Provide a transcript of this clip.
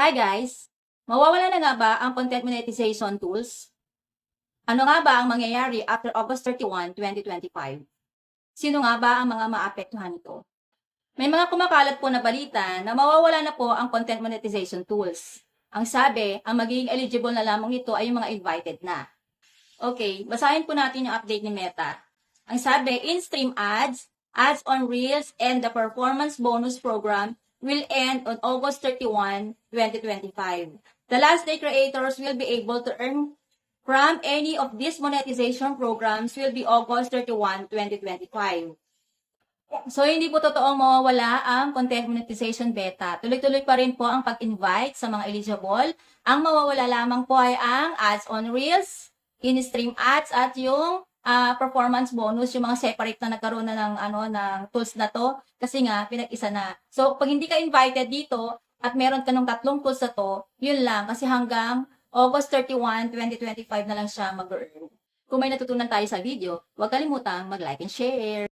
Hi guys! Mawawala na nga ba ang content monetization tools? Ano nga ba ang mangyayari after August 31, 2025? Sino nga ba ang mga maapektuhan nito? May mga kumakalat po na balita na mawawala na po ang content monetization tools. Ang sabi, ang magiging eligible na lamang nito ay yung mga invited na. Okay, basahin po natin yung update ni Meta. Ang sabi, in-stream ads, ads on Reels, and the performance bonus program will end on August 31, 2025. The last day creators will be able to earn from any of these monetization programs will be August 31, 2025. So, hindi po totoong mawawala ang content monetization beta. Tuloy-tuloy pa rin po ang pag-invite sa mga eligible. Ang mawawala lamang po ay ang ads on Reels, in-stream ads, at yung performance bonus, yung mga separate na nagkaroon na ng tools na to. Kasi nga, pinag-isa na. So, pag hindi ka invited dito, at meron ka ng tatlong tools na to, yun lang. Kasi hanggang August 31, 2025 na lang siya mag-earn. Kung may natutunan tayo sa video, huwag kalimutang mag-like and share.